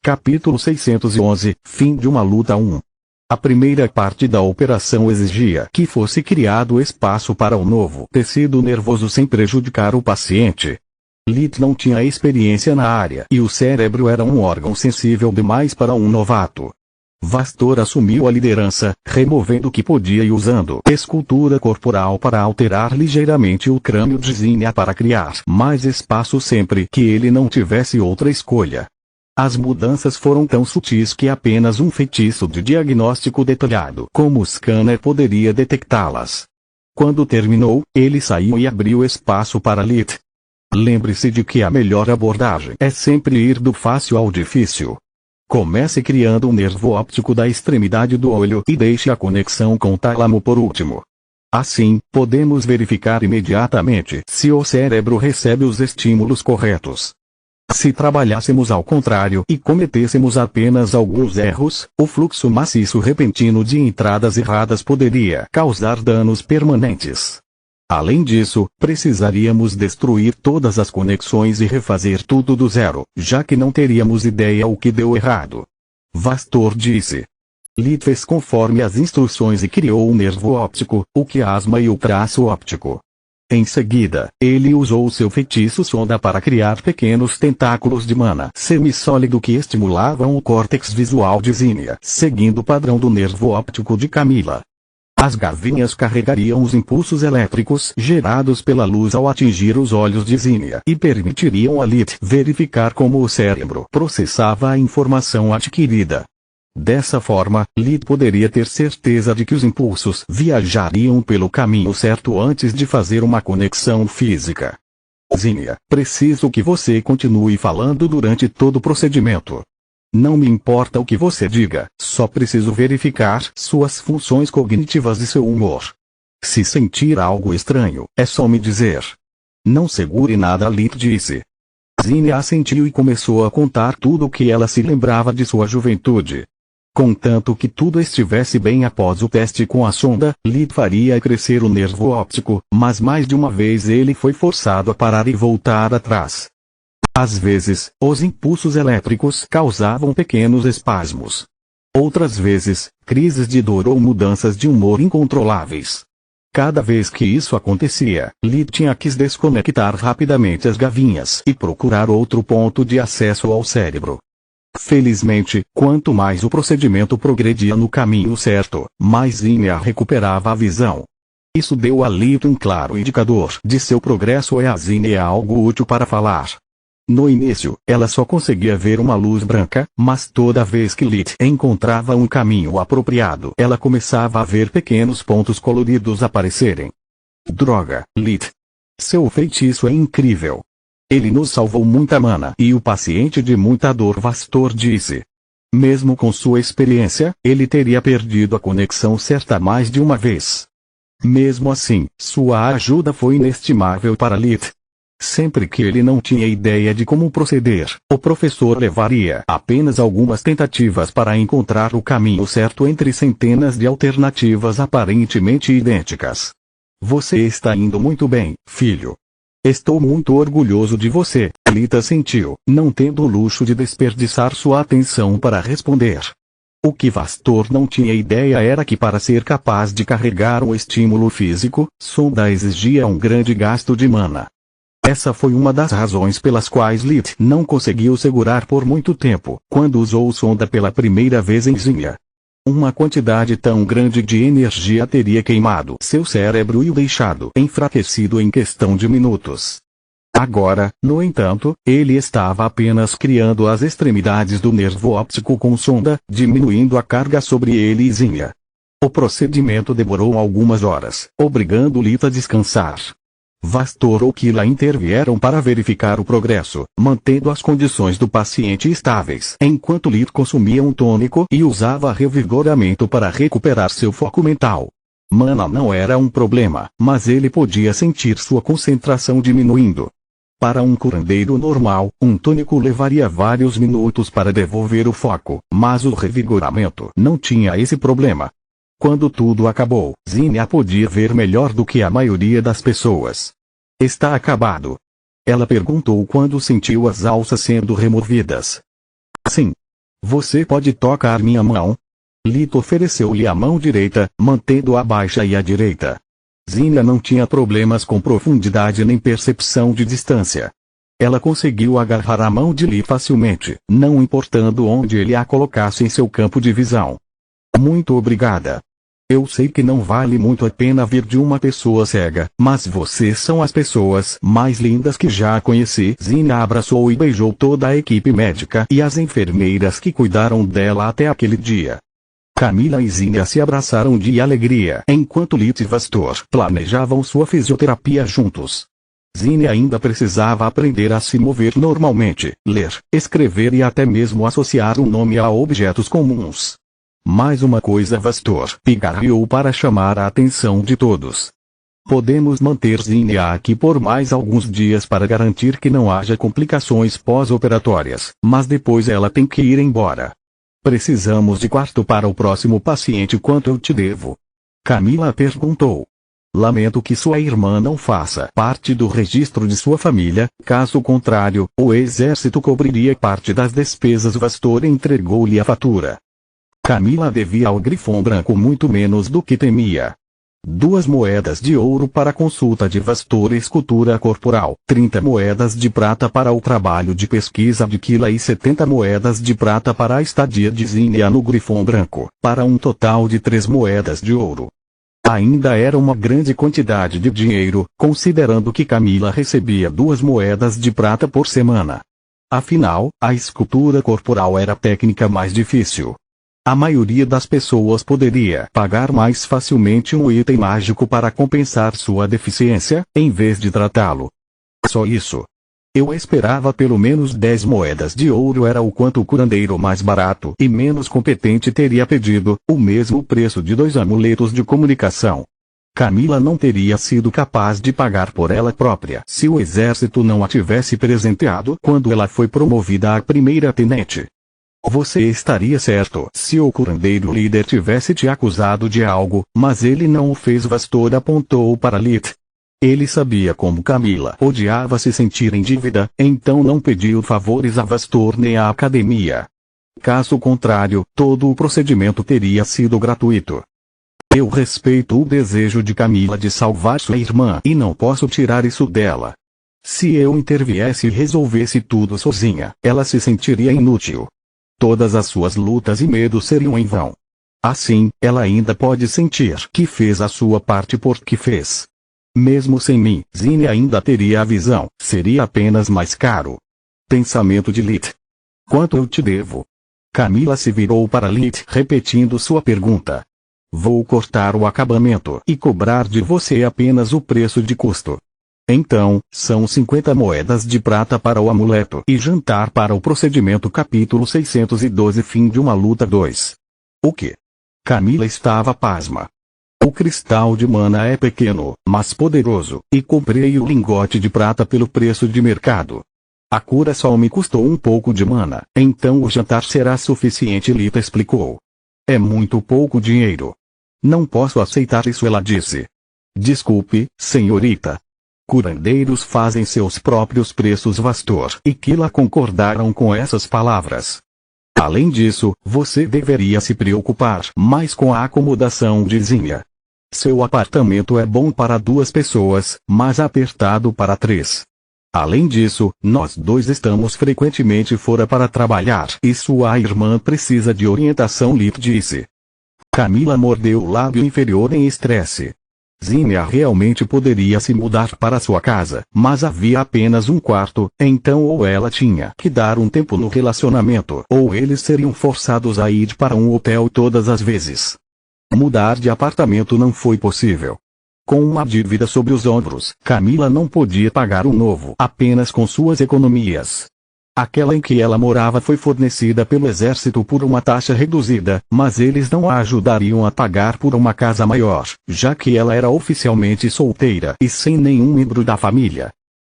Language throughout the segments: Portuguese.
Capítulo 611, Fim de uma luta 1. A primeira parte da operação exigia que fosse criado espaço para um novo tecido nervoso sem prejudicar o paciente. Lit não tinha experiência na área e o cérebro era um órgão sensível demais para um novato. Vastor assumiu a liderança, removendo o que podia e usando escultura corporal para alterar ligeiramente o crânio de Zinnia para criar mais espaço sempre que ele não tivesse outra escolha. As mudanças foram tão sutis que apenas um feitiço de diagnóstico detalhado como o scanner poderia detectá-las. Quando terminou, ele saiu e abriu espaço para Lit. Lembre-se de que a melhor abordagem é sempre ir do fácil ao difícil. Comece criando um nervo óptico da extremidade do olho e deixe a conexão com o tálamo por último. Assim, podemos verificar imediatamente se o cérebro recebe os estímulos corretos. Se trabalhássemos ao contrário e cometêssemos apenas alguns erros, o fluxo maciço repentino de entradas erradas poderia causar danos permanentes. Além disso, precisaríamos destruir todas as conexões e refazer tudo do zero, já que não teríamos ideia o que deu errado. Vastor disse. Lit fez conforme as instruções e criou um nervo óptico, o quiasma e o traço óptico. Em seguida, ele usou seu feitiço sonda para criar pequenos tentáculos de mana semissólido que estimulavam o córtex visual de Zinnia, seguindo o padrão do nervo óptico de Camila. As garvinhas carregariam os impulsos elétricos gerados pela luz ao atingir os olhos de Zinnia e permitiriam a Lit verificar como o cérebro processava a informação adquirida. Dessa forma, Lit poderia ter certeza de que os impulsos viajariam pelo caminho certo antes de fazer uma conexão física. Zinnia, preciso que você continue falando durante todo o procedimento. Não me importa o que você diga, só preciso verificar suas funções cognitivas e seu humor. Se sentir algo estranho, é só me dizer. Não segure nada, Lit disse. Zinnia assentiu e começou a contar tudo o que ela se lembrava de sua juventude. Contanto que tudo estivesse bem após o teste com a sonda, Lit faria crescer o nervo óptico, mas mais de uma vez ele foi forçado a parar e voltar atrás. Às vezes, os impulsos elétricos causavam pequenos espasmos. Outras vezes, crises de dor ou mudanças de humor incontroláveis. Cada vez que isso acontecia, Lit tinha que desconectar rapidamente as gavinhas e procurar outro ponto de acesso ao cérebro. Felizmente, quanto mais o procedimento progredia no caminho certo, mais Zinnia recuperava a visão. Isso deu a Lit um claro indicador de seu progresso e a Zinnia algo útil para falar. No início, ela só conseguia ver uma luz branca, mas toda vez que Lit encontrava um caminho apropriado, ela começava a ver pequenos pontos coloridos aparecerem. Droga, Lit! Seu feitiço é incrível! Ele nos salvou muita mana e o paciente de muita dor, Vastor disse. Mesmo com sua experiência, ele teria perdido a conexão certa mais de uma vez. Mesmo assim, sua ajuda foi inestimável para Lit. Sempre que ele não tinha ideia de como proceder, o professor levaria apenas algumas tentativas para encontrar o caminho certo entre centenas de alternativas aparentemente idênticas. Você está indo muito bem, filho. Estou muito orgulhoso de você, Lit assentiu, não tendo o luxo de desperdiçar sua atenção para responder. O que Vastor não tinha ideia era que para ser capaz de carregar um estímulo físico, sonda exigia um grande gasto de mana. Essa foi uma das razões pelas quais Lit não conseguiu segurar por muito tempo, quando usou sonda pela primeira vez em Zinnia. Uma quantidade tão grande de energia teria queimado seu cérebro e o deixado enfraquecido em questão de minutos. Agora, no entanto, ele estava apenas criando as extremidades do nervo óptico com sonda, diminuindo a carga sobre ele e Zinnia. O procedimento demorou algumas horas, obrigando Lit a descansar. Vastor ou Kila intervieram para verificar o progresso, mantendo as condições do paciente estáveis, enquanto Lit consumia um tônico e usava revigoramento para recuperar seu foco mental. Mana não era um problema, mas ele podia sentir sua concentração diminuindo. Para um curandeiro normal, um tônico levaria vários minutos para devolver o foco, mas o revigoramento não tinha esse problema. Quando tudo acabou, Zinnia podia ver melhor do que a maioria das pessoas. Está acabado? Ela perguntou quando sentiu as alças sendo removidas. Sim. Você pode tocar minha mão? Lito ofereceu-lhe a mão direita, mantendo-a baixa e a direita. Zinnia não tinha problemas com profundidade nem percepção de distância. Ela conseguiu agarrar a mão de Li facilmente, não importando onde ele a colocasse em seu campo de visão. Muito obrigada. Eu sei que não vale muito a pena vir de uma pessoa cega, mas vocês são as pessoas mais lindas que já conheci. Zinnia abraçou e beijou toda a equipe médica e as enfermeiras que cuidaram dela até aquele dia. Camila e Zinnia se abraçaram de alegria enquanto Lit e Vastor planejavam sua fisioterapia juntos. Zinnia ainda precisava aprender a se mover normalmente, ler, escrever e até mesmo associar um nome a objetos comuns. Mais uma coisa Vastor pigarreou para chamar a atenção de todos. Podemos manter Zinnia aqui por mais alguns dias para garantir que não haja complicações pós-operatórias, mas depois ela tem que ir embora. Precisamos de quarto para o próximo paciente. Quanto eu te devo? Camila perguntou. Lamento que sua irmã não faça parte do registro de sua família, caso contrário, o exército cobriria parte das despesas. Vastor entregou-lhe a fatura. Camila devia ao Grifão Branco muito menos do que temia. 2 moedas de ouro para a consulta de Vastor e escultura corporal, 30 moedas de prata para o trabalho de pesquisa de Kila e 70 moedas de prata para a estadia de Zinnia no Grifão Branco, para um total de 3 moedas de ouro. Ainda era uma grande quantidade de dinheiro, considerando que Camila recebia 2 moedas de prata por semana. Afinal, a escultura corporal era a técnica mais difícil. A maioria das pessoas poderia pagar mais facilmente um item mágico para compensar sua deficiência, em vez de tratá-lo. Só isso. Eu esperava pelo menos 10 moedas de ouro. Era o quanto o curandeiro mais barato e menos competente teria pedido, o mesmo preço de 2 amuletos de comunicação. Camila não teria sido capaz de pagar por ela própria se o exército não a tivesse presenteado quando ela foi promovida a primeira tenente. Você estaria certo se o curandeiro líder tivesse te acusado de algo, mas ele não o fez. Vastor apontou para Lit. Ele sabia como Camila odiava se sentir em dívida, então não pediu favores a Vastor nem à academia. Caso contrário, todo o procedimento teria sido gratuito. Eu respeito o desejo de Camila de salvar sua irmã e não posso tirar isso dela. Se eu interviesse e resolvesse tudo sozinha, ela se sentiria inútil. Todas as suas lutas e medos seriam em vão. Assim, ela ainda pode sentir que fez a sua parte porque fez. Mesmo sem mim, Zinnia ainda teria a visão, seria apenas mais caro. Pensamento de Lit. Quanto eu te devo? Camila se virou para Lit repetindo sua pergunta. Vou cortar o acabamento e cobrar de você apenas o preço de custo. Então, são 50 moedas de prata para o amuleto e jantar para o procedimento. Capítulo 612 Fim de uma luta 2. O que? Camila estava pasma. O cristal de mana é pequeno, mas poderoso, e comprei o lingote de prata pelo preço de mercado. A cura só me custou um pouco de mana, então o jantar será suficiente. Lita explicou. É muito pouco dinheiro. Não posso aceitar isso, ela disse. Desculpe, senhorita. Curandeiros fazem seus próprios preços. Vastor e Kila concordaram com essas palavras. Além disso, você deveria se preocupar mais com a acomodação de Zinnia. Seu apartamento é bom para 2 pessoas, mas apertado para 3. Além disso, nós 2 estamos frequentemente fora para trabalhar e sua irmã precisa de orientação. Lit disse. Camila mordeu o lábio inferior em estresse. Zinnia realmente poderia se mudar para sua casa, mas havia apenas um quarto, então ou ela tinha que dar um tempo no relacionamento, ou eles seriam forçados a ir para um hotel todas as vezes. Mudar de apartamento não foi possível. Com uma dívida sobre os ombros, Camila não podia pagar um novo apenas com suas economias. Aquela em que ela morava foi fornecida pelo exército por uma taxa reduzida, mas eles não a ajudariam a pagar por uma casa maior, já que ela era oficialmente solteira e sem nenhum membro da família.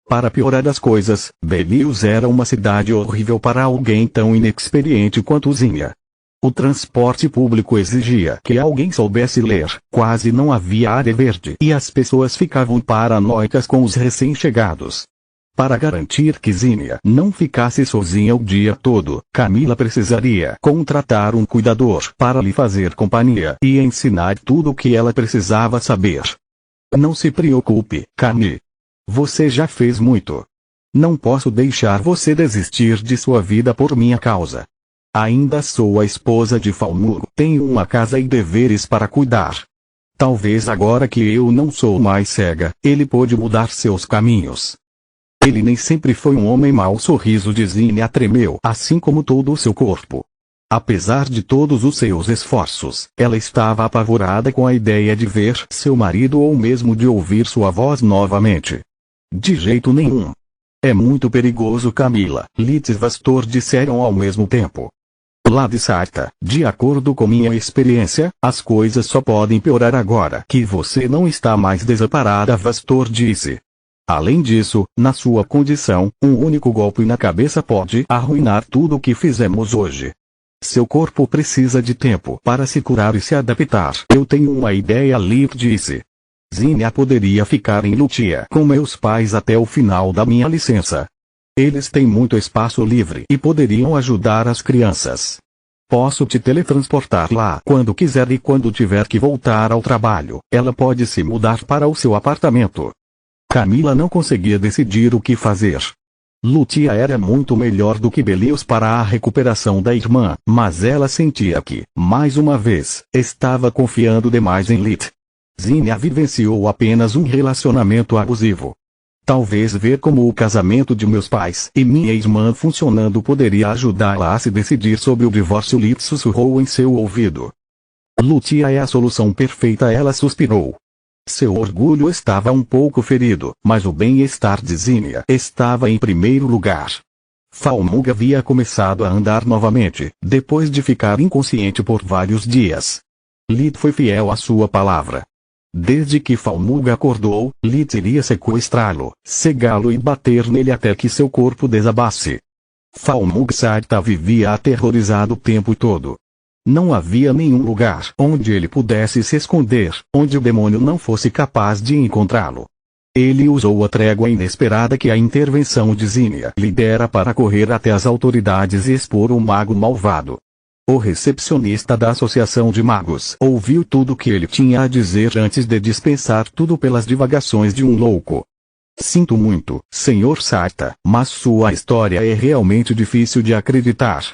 Para piorar as coisas, Belius era uma cidade horrível para alguém tão inexperiente quanto Zinnia. O transporte público exigia que alguém soubesse ler, quase não havia área verde e as pessoas ficavam paranoicas com os recém-chegados. Para garantir que Zinnia não ficasse sozinha o dia todo, Camila precisaria contratar um cuidador para lhe fazer companhia e ensinar tudo o que ela precisava saber. Não se preocupe, Camille. Você já fez muito. Não posso deixar você desistir de sua vida por minha causa. Ainda sou a esposa de Falmugo, tenho uma casa e deveres para cuidar. Talvez agora que eu não sou mais cega, ele pode mudar seus caminhos. Ele nem sempre foi um homem mau. O sorriso de Zinnia tremeu, assim como todo o seu corpo. Apesar de todos os seus esforços, ela estava apavorada com a ideia de ver seu marido ou mesmo de ouvir sua voz novamente. De jeito nenhum. É muito perigoso, Camila, Litz e Vastor disseram ao mesmo tempo. Lá de Sarta, de acordo com minha experiência, as coisas só podem piorar agora que você não está mais desamparada, Vastor disse. Além disso, na sua condição, um único golpe na cabeça pode arruinar tudo o que fizemos hoje. Seu corpo precisa de tempo para se curar e se adaptar. Eu tenho uma ideia, Litz disse. Zinnia poderia ficar em Lutia com meus pais até o final da minha licença. Eles têm muito espaço livre e poderiam ajudar as crianças. Posso te teletransportar lá quando quiser e quando tiver que voltar ao trabalho, ela pode se mudar para o seu apartamento. Camila não conseguia decidir o que fazer. Lutia era muito melhor do que Belius para a recuperação da irmã, mas ela sentia que, mais uma vez, estava confiando demais em Litz. Zinnia vivenciou apenas um relacionamento abusivo. Talvez ver como o casamento de meus pais e minha irmã funcionando poderia ajudá-la a se decidir sobre o divórcio. Litz sussurrou em seu ouvido. Lutia é a solução perfeita, ela suspirou. Seu orgulho estava um pouco ferido, mas o bem-estar de Zinnia estava em primeiro lugar. Falmuga havia começado a andar novamente, depois de ficar inconsciente por vários dias. Litz foi fiel à sua palavra. Desde que Falmuga acordou, Litz iria sequestrá-lo, cegá-lo e bater nele até que seu corpo desabasse. Falmuga Sarta vivia aterrorizado o tempo todo. Não havia nenhum lugar onde ele pudesse se esconder, onde o demônio não fosse capaz de encontrá-lo. Ele usou a trégua inesperada que a intervenção de Zinnia lhe dera para correr até as autoridades e expor o mago malvado. O recepcionista da Associação de Magos ouviu tudo o que ele tinha a dizer antes de dispensar tudo pelas divagações de um louco. Sinto muito, Sr. Sarta, mas sua história é realmente difícil de acreditar.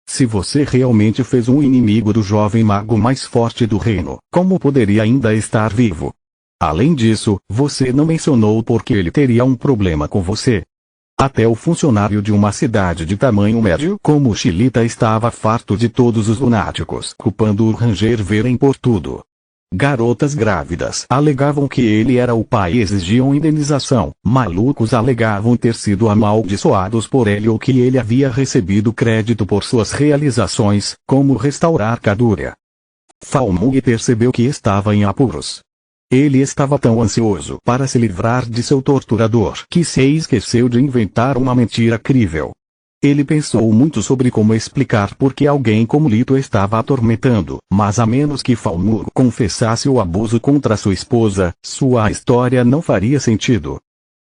Se você realmente fez um inimigo do jovem mago mais forte do reino, como poderia ainda estar vivo? Além disso, você não mencionou porque ele teria um problema com você. Até o funcionário de uma cidade de tamanho médio como Chilita estava farto de todos os lunáticos culpando o Ranger Veren por tudo. Garotas grávidas alegavam que ele era o pai e exigiam indenização. Malucos alegavam ter sido amaldiçoados por ele ou que ele havia recebido crédito por suas realizações, como restaurar Cadúria. Falmug percebeu que estava em apuros. Ele estava tão ansioso para se livrar de seu torturador que se esqueceu de inventar uma mentira crível. Ele pensou muito sobre como explicar por que alguém como Lito estava atormentando, mas a menos que Falmug confessasse o abuso contra sua esposa, sua história não faria sentido.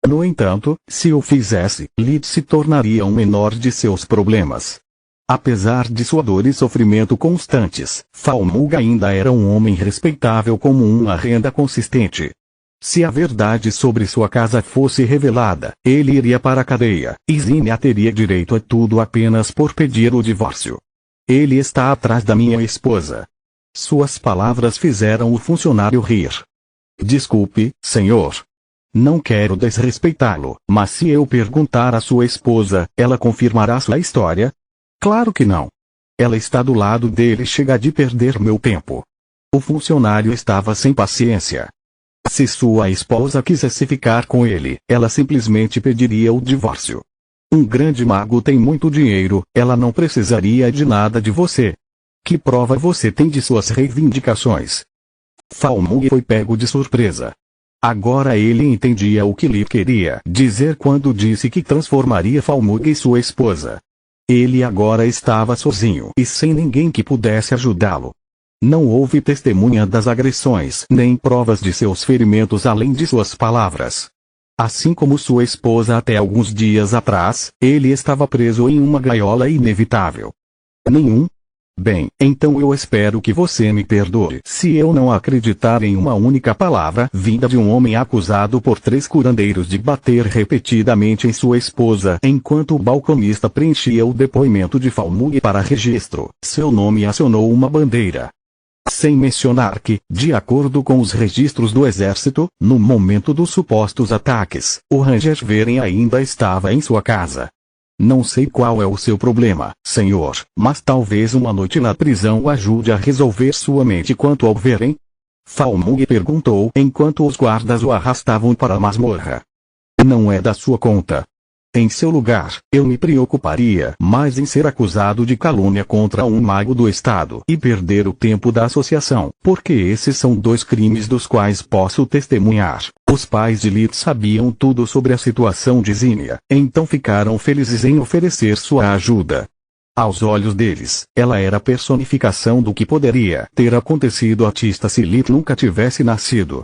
No entanto, se o fizesse, Lito se tornaria um menor de seus problemas. Apesar de sua dor e sofrimento constantes, Falmug ainda era um homem respeitável como uma renda consistente. Se a verdade sobre sua casa fosse revelada, ele iria para a cadeia, e Zinnia teria direito a tudo apenas por pedir o divórcio. Ele está atrás da minha esposa. Suas palavras fizeram o funcionário rir. Desculpe, senhor. Não quero desrespeitá-lo, mas se eu perguntar à sua esposa, ela confirmará sua história? Claro que não. Ela está do lado dele, chega de perder meu tempo. O funcionário estava sem paciência. Se sua esposa quisesse ficar com ele, ela simplesmente pediria o divórcio. Um grande mago tem muito dinheiro, ela não precisaria de nada de você. Que prova você tem de suas reivindicações? Falmug foi pego de surpresa. Agora ele entendia o que Lip queria dizer quando disse que transformaria Falmug em sua esposa. Ele agora estava sozinho e sem ninguém que pudesse ajudá-lo. Não houve testemunha das agressões nem provas de seus ferimentos além de suas palavras. Assim como sua esposa até alguns dias atrás, ele estava preso em uma gaiola inevitável. Nenhum? Bem, então eu espero que você me perdoe se eu não acreditar em uma única palavra vinda de um homem acusado por 3 curandeiros de bater repetidamente em sua esposa enquanto o balconista preenchia o depoimento de Falmouth para registro. Seu nome acionou uma bandeira. Sem mencionar que, de acordo com os registros do exército, no momento dos supostos ataques, o Ranger Veren ainda estava em sua casa. Não sei qual é o seu problema, senhor, mas talvez uma noite na prisão o ajude a resolver sua mente quanto ao Veren? Falmouth perguntou enquanto os guardas o arrastavam para a masmorra. Não é da sua conta. Em seu lugar, eu me preocuparia mais em ser acusado de calúnia contra um mago do Estado e perder o tempo da associação, porque esses são 2 crimes dos quais posso testemunhar. Os pais de Lilith sabiam tudo sobre a situação de Zinnia, então ficaram felizes em oferecer sua ajuda. Aos olhos deles, ela era a personificação do que poderia ter acontecido a Tista se Lilith nunca tivesse nascido.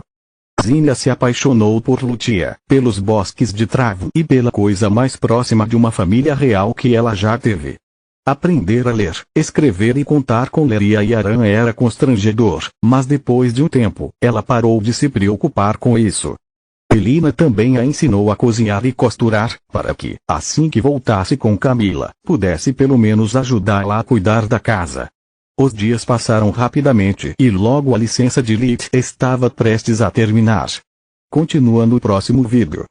Zinnia se apaixonou por Lucia, pelos bosques de Travo e pela coisa mais próxima de uma família real que ela já teve. Aprender a ler, escrever e contar com Leria e Aran era constrangedor, mas depois de um tempo, ela parou de se preocupar com isso. Elina também a ensinou a cozinhar e costurar, para que, assim que voltasse com Camila, pudesse pelo menos ajudá-la a cuidar da casa. Os dias passaram rapidamente e logo a licença de Lilith estava prestes a terminar. Continua no próximo vídeo.